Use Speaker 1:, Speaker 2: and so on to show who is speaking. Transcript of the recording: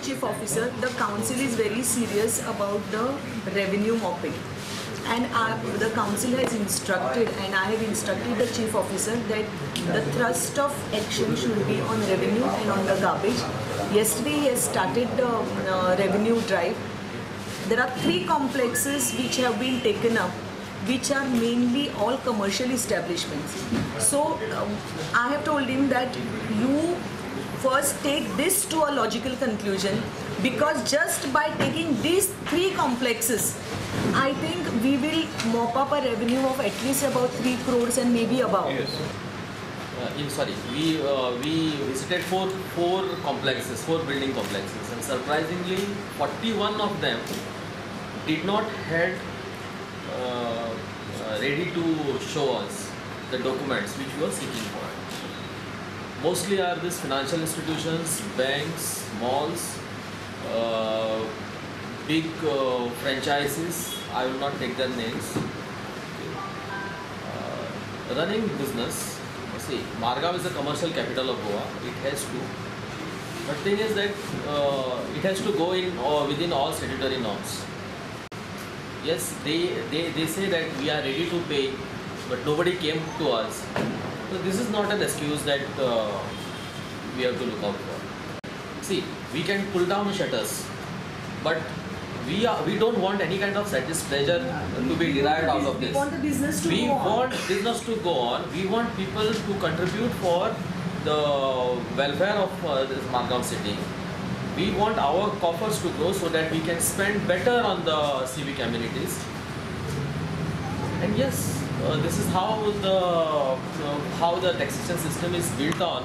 Speaker 1: chief officer, the council is very serious about the revenue mopping. And the council has instructed, and I have instructed the chief officer that the thrust of action should be on revenue and on the garbage. Yesterday he has started the revenue drive. There are 3 complexes which have been taken up, which are mainly all commercial establishments. So I have told him that you first take this to a logical conclusion, because just by taking these 3 complexes, I think we will mop up a revenue of at least about 3 crores and maybe above.
Speaker 2: Yes. We visited four complexes, 4 building complexes, and surprisingly 41 of them did not had ready to show us the documents which we were seeking for. Mostly are these financial institutions, banks, malls, big franchises. I will not take their names. Running business. See, MARGAO is the commercial capital of Goa. It has to. But thing is that it has to go in within all statutory norms. Yes, they say that we are ready to pay, but nobody came to us. So this is not an excuse that we have to look out for. See, we can pull down shutters, but we don't want any kind of pleasure to be derived out of this.
Speaker 1: We want the business to go on.
Speaker 2: We want business to go on. We want people to contribute for the welfare of this MARGAO city. We want our coffers to grow so that we can spend better on the civic amenities. And yes, this is how the taxation system is built on.